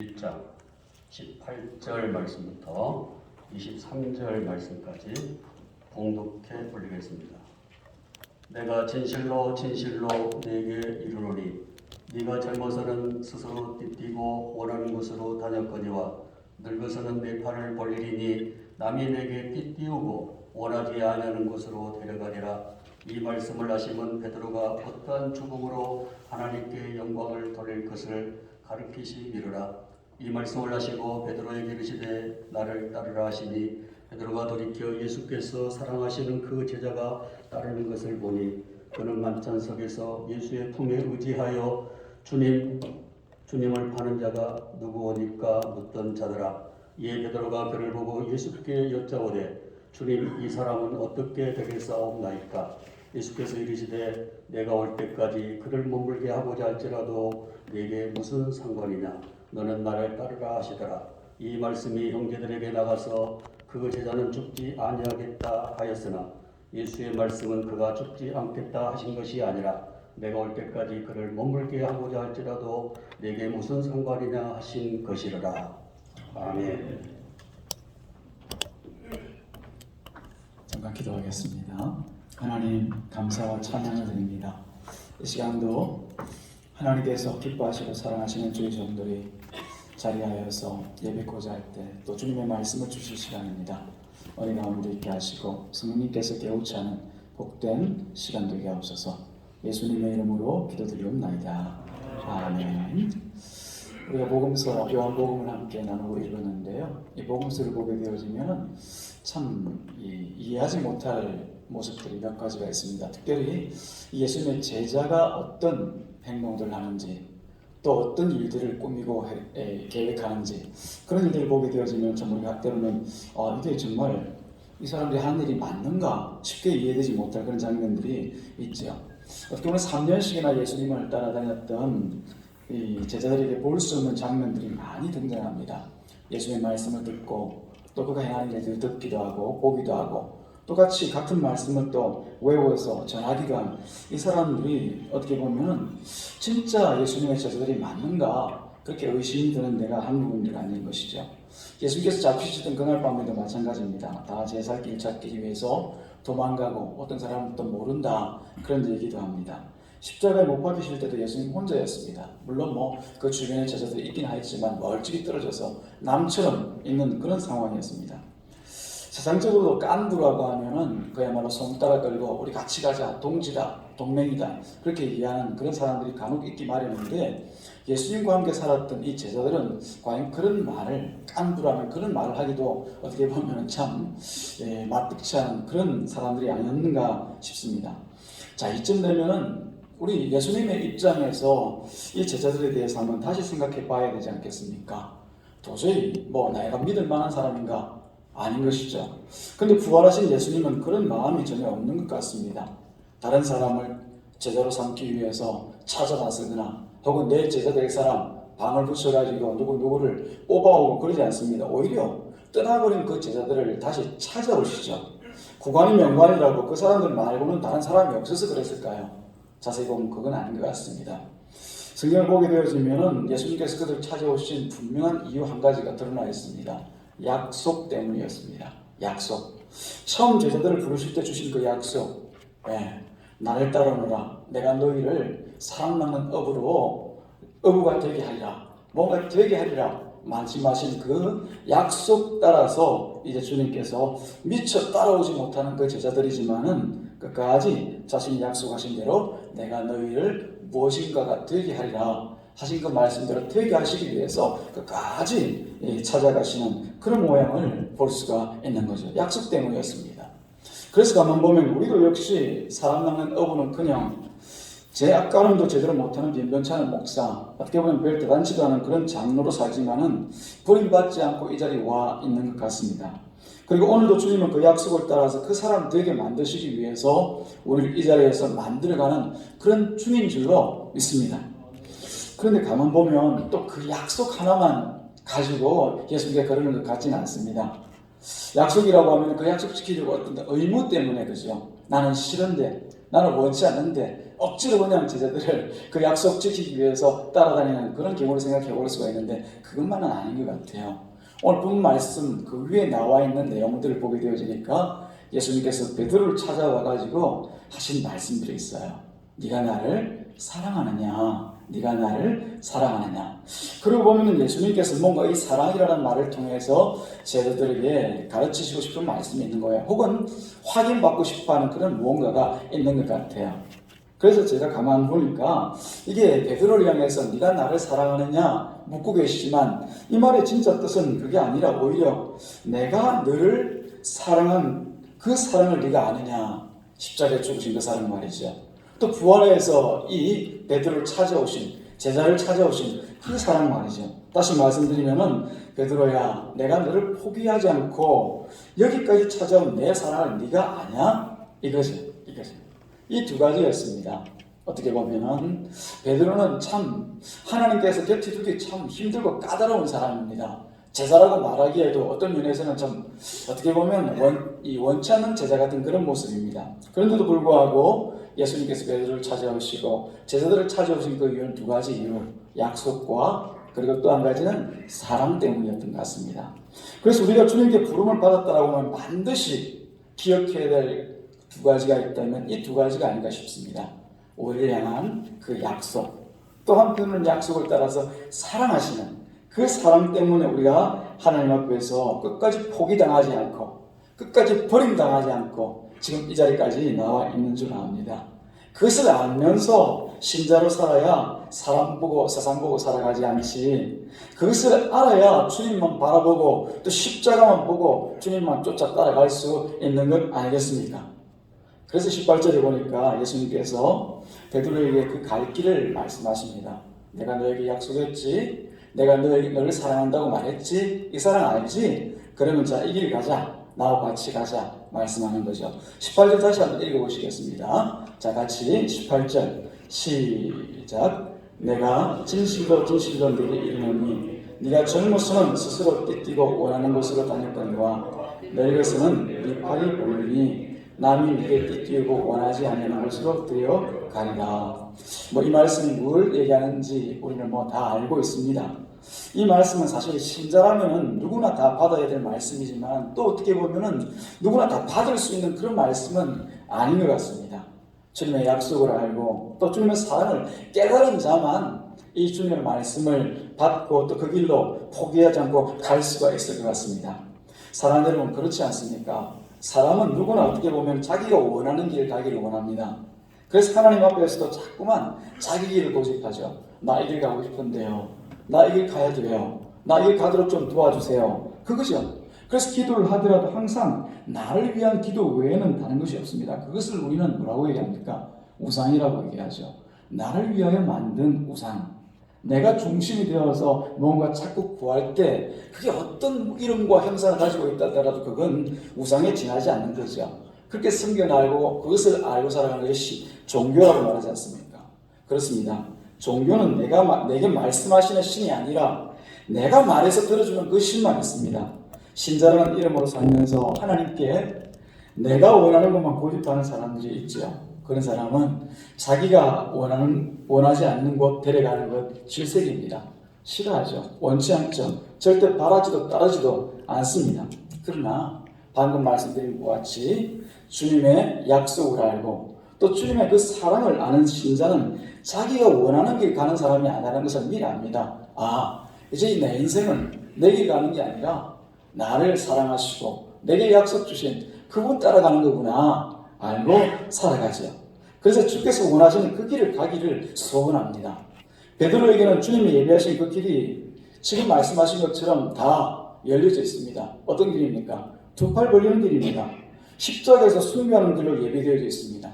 1장 18절 말씀부터 23절 말씀까지 봉독해 올리겠습니다. 내가 진실로 진실로 네게 이르노니 네가 젊어서는 스스로 띠띠고 원하는 곳으로 다녔거니와 늙어서는 네 팔을 벌리리니 남이 내게 띠띠우고 원하지 아니하는 곳으로 데려가리라. 이 말씀을 하심은 베드로가 어떠한 죽음으로 하나님께 영광을 돌릴 것을 가르치시 미르라. 이 말씀을 하시고 베드로에게 이르시되 나를 따르라 하시니 베드로가 돌이켜 예수께서 사랑하시는 그 제자가 따르는 것을 보니 그는 만찬석에서 예수의 품에 의지하여 주님을 파는 자가 누구오니까 묻던 자더라. 이에 베드로가 그를 보고 예수께 여짜오되 주님, 이 사람은 어떻게 되겠사옵나이까? 예수께서 이르시되 내가 올 때까지 그를 머물게 하고자 할지라도 네게 무슨 상관이냐? 너는 나를 따르라 하시더라. 이 말씀이 형제들에게 나가서 그 제자는 죽지 아니하겠다 하였으나 예수의 말씀은 그가 죽지 않겠다 하신 것이 아니라 내가 올 때까지 그를 머물게 하고자 할지라도 네게 무슨 상관이냐 하신 것이라. 아멘. 잠깐 기도하겠습니다. 하나님, 감사와 찬양을 드립니다. 이 시간도 하나님께서 기뻐하시고 사랑하시는 주의 종들이 자리하여서 예배고자 할 때 또 주님의 말씀을 주실 시간입니다. 은혜 가운데 있게 하시고 성령님께서 깨우치 하는 복된 시간 되게 하옵소서. 예수님의 이름으로 기도드리옵나이다. 아멘. 우리가 복음서 요한복음을 함께 나누고 이르는데요. 이 복음서를 보게 되어지면 참 이해하지 못할 모습들이 몇 가지가 있습니다. 특별히 예수님의 제자가 어떤 행동들을 하는지 또 어떤 일들을 꾸미고 계획하는지 그런 일들을 보게 되어지면 참 우리가 때로는 이게 정말 이 사람들이 하는 일이 맞는가 쉽게 이해되지 못할 그런 장면들이 있죠. 어떻게 보면 3년씩이나 예수님을 따라다녔던 이 제자들에게 볼 수 없는 장면들이 많이 등장합니다. 예수님의 말씀을 듣고 또 그가 행하는 일들을 듣기도 하고 보기도 하고 똑같이 같은 말씀을 또 외워서 전하기가 이 사람들이 어떻게 보면 진짜 예수님의 제자들이 맞는가 그렇게 의심이 드는 데가 한두 군데가 아닌 것이죠. 예수님께서 잡히시던 그날 밤에도 마찬가지입니다. 다 제 살 길 찾기 위해서 도망가고 어떤 사람은 또 모른다 그런 얘기도 합니다. 십자가에 못 박히실 때도 예수님 혼자였습니다. 물론 그 주변에 제자들이 있긴 하였지만 멀찍이 떨어져서 남처럼 있는 그런 상황이었습니다. 세상적으로 깐부라고 하면은 그야말로 손 따라 끌고 우리 같이 가자, 동지다, 동맹이다 그렇게 얘기하는 그런 사람들이 간혹 있기 마련인데 예수님과 함께 살았던 이 제자들은 과연 그런 말을 깐부라는 그런 말을 하기도 어떻게 보면 참 마뜩치 않은 그런 사람들이 아니었는가 싶습니다. 자, 이쯤 되면은 우리 예수님의 입장에서 이 제자들에 대해서 한번 다시 생각해 봐야 되지 않겠습니까? 도저히 내가 믿을 만한 사람인가? 아닌 것이죠. 그런데 부활하신 예수님은 그런 마음이 전혀 없는 것 같습니다. 다른 사람을 제자로 삼기 위해서 찾아 나서거나 혹은 내 제자 될 사람 방을 붙여가지고 누구를 뽑아오고 그러지 않습니다. 오히려 떠나버린 그 제자들을 다시 찾아오시죠. 구관이 명관이라고 그 사람들 말고는 다른 사람이 없어서 그랬을까요? 자세히 보면 그건 아닌 것 같습니다. 성경을 보게 되어지면 예수님께서 그들을 찾아오신 분명한 이유 한 가지가 드러나 있습니다. 약속 때문이었습니다. 약속. 처음 제자들을 부르실 때 주신 그 약속. 나를 따르노라. 내가 너희를 사람 낳는 어부가 되게 하리라. 뭔가 되게 하리라. 말씀하신 그 약속 따라서 이제 주님께서 미처 따라오지 못하는 그 제자들이지만은 끝까지 자신이 약속하신 대로 내가 너희를 무엇인가가 되게 하리라 하신 그 말씀대로 되게 하시기 위해서 끝까지 찾아가시는 그런 모양을 볼 수가 있는 거죠. 약속 때문이었습니다. 그래서 가만 보면 우리도 역시 사람 낳는 어부는 그냥 제 앞가름도 제대로 못하는 변변찮은 목사, 어떻게 보면 별 대단치도 않은 그런 장로로 살지만은 버림받지 않고 이 자리에 와 있는 것 같습니다. 그리고 오늘도 주님은 그 약속을 따라서 그 사람 되게 만드시기 위해서 우리를 이 자리에서 만들어가는 그런 중인 줄로 믿습니다. 그런데 가만 보면 또 그 약속 하나만 가지고 예수님께 그러는 것 같지는 않습니다. 약속이라고 하면 그 약속 지키려고 어떤 의무 때문에 그죠? 나는 싫은데, 나는 원치 않는데 억지로 그냥 제자들을 그 약속 지키기 위해서 따라다니는 그런 경우를 생각해 볼 수가 있는데 그것만은 아닌 것 같아요. 오늘 본 말씀 그 위에 나와 있는 내용들을 보게 되어지니까 예수님께서 베드로를 찾아와 가지고 하신 말씀들이 있어요. 네가 나를 사랑하느냐? 네가 나를 사랑하느냐? 그러고 보면 예수님께서 뭔가 이 사랑이라는 말을 통해서 제자들에게 가르치시고 싶은 말씀이 있는 거예요. 혹은 확인받고 싶어하는 그런 무언가가 있는 것 같아요. 그래서 제가 가만 보니까 이게 베드로를 향해서 네가 나를 사랑하느냐 묻고 계시지만 이 말의 진짜 뜻은 그게 아니라 오히려 내가 너를 사랑한 그 사랑을 네가 아느냐, 십자가에 죽으신 그 사랑 말이죠. 또 부활해서 이 베드로를 찾아오신, 제자를 찾아오신 그 사랑 말이죠. 다시 말씀드리면은 베드로야, 내가 너를 포기하지 않고 여기까지 찾아온 내 사랑을 네가 아냐? 이거죠. 이 두 가지였습니다. 어떻게 보면은 베드로는 참 하나님께서 곁에 두기 참 힘들고 까다로운 사람입니다. 제자라고 말하기에도 어떤 면에서는 좀 어떻게 보면 원치 않는 제자 같은 그런 모습입니다. 그런데도 불구하고 예수님께서 베드로를 찾아오시고 제자들을 찾아오신 그 이유는 두 가지 이유, 약속과 그리고 또 한 가지는 사랑 때문이었던 것 같습니다. 그래서 우리가 주님께 부름을 받았다라고 하면 반드시 기억해야 될 두 가지가 있다면 이 두 가지가 아닌가 싶습니다. 우리를 향한 그 약속, 또 한편으로는 약속을 따라서 사랑하시는 그 사랑 때문에 우리가 하나님 앞에서 끝까지 포기당하지 않고 끝까지 버림당하지 않고 지금 이 자리까지 나와 있는 줄 압니다. 그것을 알면서 신자로 살아야 사람 보고 세상 보고 살아가지 않지, 그것을 알아야 주님만 바라보고 또 십자가만 보고 주님만 쫓아 따라갈 수 있는 것 아니겠습니까? 그래서 18절에 보니까 예수님께서 베드로에게 그 갈 길을 말씀하십니다. 내가 너에게 약속했지, 내가 너를 사랑한다고 말했지, 이 사랑 알지? 그러면 자, 이 길 가자, 나와 같이 가자 말씀하는 거죠. 18절 다시 한번 읽어보시겠습니다. 자, 같이 18절 시작. 내가 진실로 네게 이르노니 네가 젊어서는 스스로 띠뛰고 원하는 곳으로 다녔거니와 늙어서는 네 팔이 보이니 남이 네게 띠뛰고 원하지 않는 곳으로 들여가리라. 이 말씀이 뭘 얘기하는지 우리는 다 알고 있습니다. 이 말씀은 사실 신자라면 누구나 다 받아야 될 말씀이지만 또 어떻게 보면은 누구나 다 받을 수 있는 그런 말씀은 아닌 것 같습니다. 주님의 약속을 알고 또 주님의 사랑을 깨달은 자만 이 주님의 말씀을 받고 또 그 길로 포기하지 않고 갈 수가 있을 것 같습니다. 사랑하는 여러분, 그렇지 않습니까? 사람은 누구나 어떻게 보면 자기가 원하는 길 가기를 원합니다. 그래서 하나님 앞에서도 자꾸만 자기 길을 고집하죠. 나 이 길 가고 싶은데요. 나 이 길 가야 돼요. 나 이 길 가도록 좀 도와주세요. 그거죠. 그래서 기도를 하더라도 항상 나를 위한 기도 외에는 다른 것이 없습니다. 그것을 우리는 뭐라고 얘기합니까? 우상이라고 얘기하죠. 나를 위하여 만든 우상. 내가 중심이 되어서 뭔가 자꾸 구할 때 그게 어떤 이름과 형상을 가지고 있다 하더라도 그건 우상에 지나지 않는 거죠. 그렇게 성경 알고 그것을 알고 살아가는 것이 종교라고 말하지 않습니까? 그렇습니다. 종교는 내게 말씀하시는 신이 아니라 내가 말해서 들어주는 그 신만 있습니다. 신자라는 이름으로 살면서 하나님께 내가 원하는 것만 고집하는 사람들이 있죠. 그런 사람은 자기가 원하지 않는 곳 데려가는 것 질색입니다. 싫어하죠. 원치 않죠. 절대 바라지도 따르지도 않습니다. 그러나 방금 말씀드린 것 같이 주님의 약속을 알고 또 주님의 그 사랑을 아는 신자는 자기가 원하는 길 가는 사람이 아니라는 것을 미리 압니다. 이제 내 인생은 내 길 가는 게 아니라 나를 사랑하시고 내게 약속 주신 그분 따라가는 거구나 알고 살아가죠. 그래서 주께서 원하시는 그 길을 가기를 소원합니다. 베드로에게는 주님이 예비하신 그 길이 지금 말씀하신 것처럼 다 열려져 있습니다. 어떤 길입니까? 두 팔 벌리는 길입니다. 십자가에서 순교하는 길로 예비되어져 있습니다.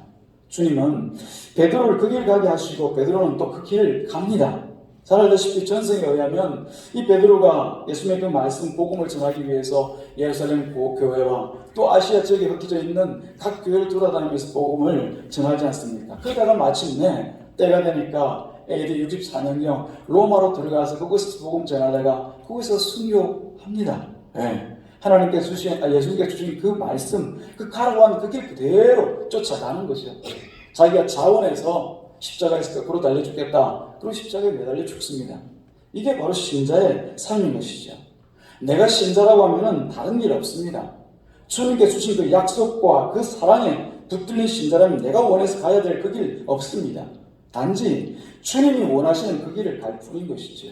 주님은 베드로를 그 길 가게 하시고 베드로는 또 그 길을 갑니다. 잘 알다시피 전승에 의하면 이 베드로가 예수님의 그 말씀 복음을 전하기 위해서 예루살렘 교회와 또 아시아 지역에 흩어져 있는 각 교회를 돌아다니면서 복음을 전하지 않습니까? 그러다가 마침내 때가 되니까 AD 64년경 로마로 들어가서 그곳에서 복음 전하다가 거기서 순교합니다. 네. 하나님께서 예수님께서 주신 그 말씀, 그 가라고 하는 그 길 그대로 쫓아가는 거죠. 자기가 자원해서 십자가에서 거꾸로 달려 죽겠다. 그리고 십자가에 매달려 죽습니다. 이게 바로 신자의 삶인 것이죠. 내가 신자라고 하면은 다른 일 없습니다. 주님께 주신 그 약속과 그 사랑에 붙들린 신자라면 내가 원해서 가야 될 그 길 없습니다. 단지 주님이 원하시는 그 길을 갈 뿐인 것이죠.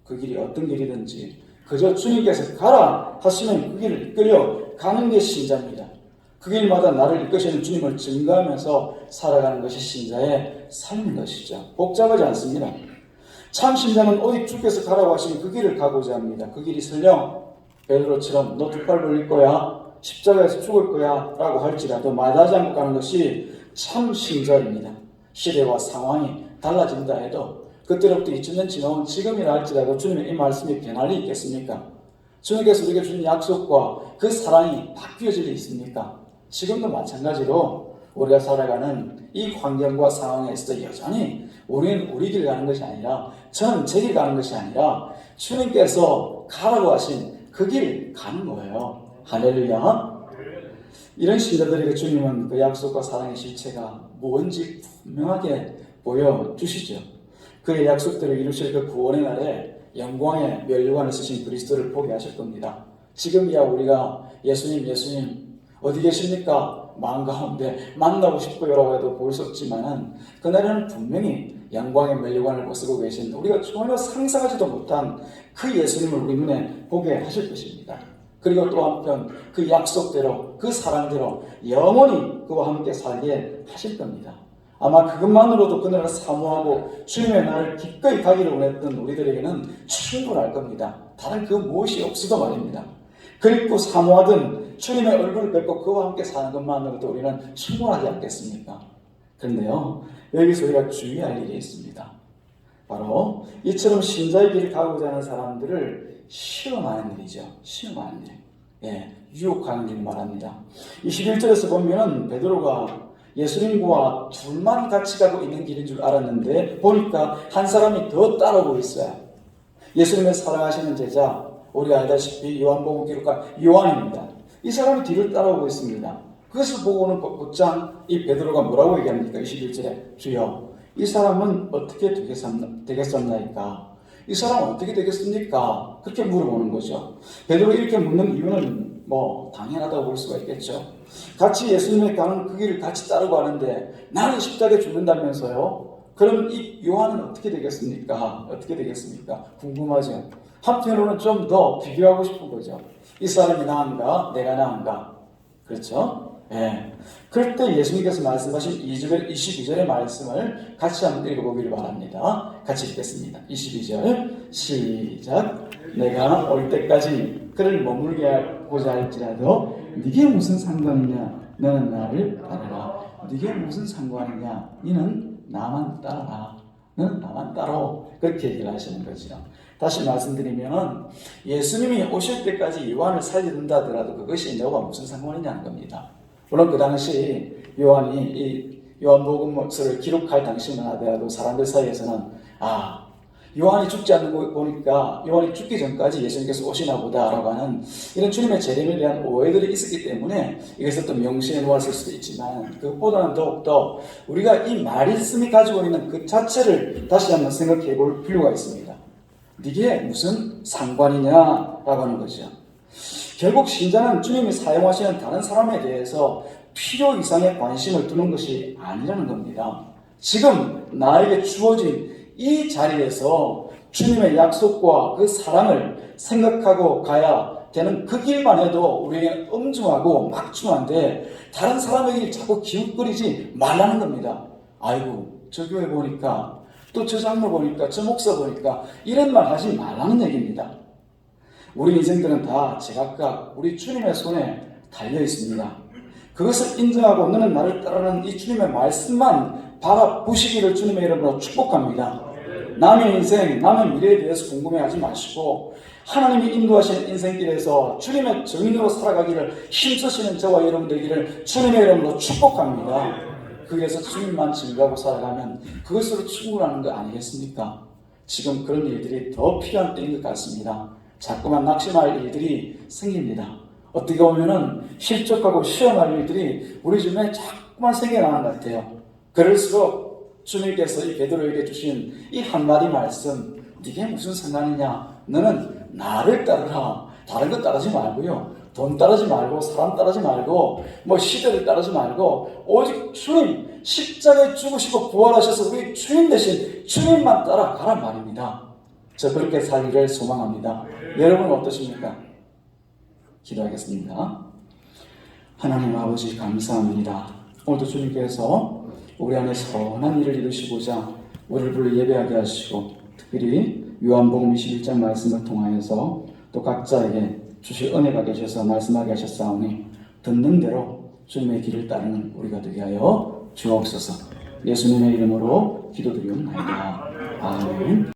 그 길이 어떤 길이든지 그저 주님께서 가라 하시면 그 길을 이끌려 가는 게 신자입니다. 그 길마다 나를 이끄시는 주님을 증거하면서 살아가는 것이 신자의 삶인 것이죠. 복잡하지 않습니다. 참 신자는 오직 주께서 가라고 하시는 그 길을 가고자 합니다. 그 길이 설령 베드로처럼 너 두 팔 벌릴 거야, 십자가에서 죽을 거야 라고 할지라도 마다하지 않고 가는 것이 참 신자입니다. 시대와 상황이 달라진다 해도 그때로부터 2000년 지나온 지금이라 할지라도 주님의 이 말씀이 변할 리 있겠습니까? 주님께서 우리에게 주신 약속과 그 사랑이 바뀌어질 리 있습니까? 지금도 마찬가지로 우리가 살아가는 이 환경과 상황에 있어서 여전히 우리는 우리 길 가는 것이 아니라 저는 제 길 가는 것이 아니라 주님께서 가라고 하신 그 길 가는 거예요. 할렐루야. 이런 신자들에게 주님은 그 약속과 사랑의 실체가 뭔지 분명하게 보여주시죠. 그의 약속대로 이루실 그 구원의 날에 영광의 면류관을 쓰신 그리스도를 보게 하실 겁니다. 지금이야 우리가 예수님 어디 계십니까? 마음 가운데 만나고 싶어요라고 해도 볼 수 없지만은 그날에는 분명히 영광의 면류관을 쓰고 계신 우리가 전혀 상상하지도 못한 그 예수님을 우리 눈에 보게 하실 것입니다. 그리고 또 한편 그 약속대로 그 사랑대로 영원히 그와 함께 살게 하실 겁니다. 아마 그것만으로도 그날을 사모하고 주님의 날을 기꺼이 가기를 원했던 우리들에게는 충분할 겁니다. 다른 그 무엇이 없어도 말입니다. 그리고 사모하던 주님의 얼굴을 뵙고 그와 함께 사는 것만으로도 우리는 충분하지 않겠습니까? 그런데요, 여기서 우리가 주의할 일이 있습니다. 바로 이처럼 신자의 길을 가고자 하는 사람들을 시험하는 일이죠. 시험하는 일. 유혹하는 일 말합니다. 21절에서 보면 베드로가 예수님과 둘만 같이 가고 있는 길인 줄 알았는데 보니까 한 사람이 더 따라오고 있어요. 예수님을 사랑하시는 제자, 우리가 알다시피 요한복음 기록한 요한입니다. 이 사람이 뒤를 따라오고 있습니다. 그것을 보고는 곧장 이 베드로가 뭐라고 얘기합니까? 21절에 주여 이 사람은 어떻게 되겠습니까? 이 사람은 어떻게 되겠습니까? 그렇게 물어보는 거죠. 베드로 이렇게 묻는 이유는 당연하다고 볼 수가 있겠죠. 같이 예수님의 가는 그 길을 같이 따르고 하는데 나는 십자가에 죽는다면서요? 그럼 이 요한은 어떻게 되겠습니까? 어떻게 되겠습니까? 궁금하죠. 한편으로는 좀 더 비교하고 싶은 거죠. 이 사람이 나은가? 내가 나은가? 그렇죠? 그럴 때 예수님께서 말씀하신 22절의 말씀을 같이 한번 읽어보기를 바랍니다. 같이 읽겠습니다. 22절 시작. 내가 올 때까지 그를 머물게 하고자 할지라도 네게 무슨 상관이냐? 너는 나를 따르라. 네게 무슨 상관이냐? 너는 나만 따라라. 너는 나만 따라. 그렇게 얘기를 하시는 거죠. 다시 말씀드리면 예수님이 오실 때까지 요한을 살려둔다 하더라도 그것이 너와 무슨 상관이냐는 겁니다. 물론 그 당시 요한이 이 요한복음서를 기록할 당시만 하더라도 사람들 사이에서는 요한이 죽지 않는 거 보니까 요한이 죽기 전까지 예수님께서 오시나 보다라고 하는 이런 주님의 재림에 대한 오해들이 있었기 때문에 이것을 또 명시해 놓았을 수도 있지만 그것보다는 더욱더 우리가 이 말씀이 가지고 있는 그 자체를 다시 한번 생각해 볼 필요가 있습니다. 이게 무슨 상관이냐라고 하는 거죠. 결국 신자는 주님이 사용하시는 다른 사람에 대해서 필요 이상의 관심을 두는 것이 아니라는 겁니다. 지금 나에게 주어진 이 자리에서 주님의 약속과 그 사랑을 생각하고 가야 되는 그 길만 해도 우리에게 엄중하고 막중한데 다른 사람에게 자꾸 기웃거리지 말라는 겁니다. 아이고 저 교회 보니까 또 저 장로 보니까 저 목사 보니까 이런 말 하지 말라는 얘기입니다. 우리 인생들은 다 제각각 우리 주님의 손에 달려 있습니다. 그것을 인정하고 너는 나를 따르는 이 주님의 말씀만 바라보시기를 주님의 이름으로 축복합니다. 남의 인생, 남의 미래에 대해서 궁금해하지 마시고 하나님이 인도하시는 인생길에서 주님의 증인으로 살아가기를 힘쓰시는 저와 여러분 되기를 주님의 이름으로 축복합니다. 그래서 주님만 증거하고 살아가면 그것으로 충분한 거 아니겠습니까? 지금 그런 일들이 더 필요한 때인 것 같습니다. 자꾸만 낙심할 일들이 생깁니다. 어떻게 보면은 실족하고 시험할 일들이 우리 주변에 자꾸만 생겨나는 것 같아요. 그럴수록 주님께서 이 베드로에게 주신 이 한마디 말씀, 네게 무슨 상관이냐? 너는 나를 따르라. 다른 것 따르지 말고요. 돈 따르지 말고, 사람 따르지 말고, 뭐 시대를 따르지 말고, 오직 주님, 십자가에 죽으시고 부활하셔서 우리 주님 대신 주님만 따라가란 말입니다. 저 그렇게 살기를 소망합니다. 여러분 어떠십니까? 기도하겠습니다. 하나님 아버지 감사합니다. 오늘도 주님께서 우리 안에 선한 일을 이루시고자 우리를 불러 예배하게 하시고, 특별히 요한복음 21장 말씀을 통하여서 또 각자에게 주실 은혜가 계셔서 말씀하게 하셨사오니 듣는 대로 주님의 길을 따르는 우리가 되게 하여 주옵소서. 예수님의 이름으로 기도드리옵나이다. 아멘.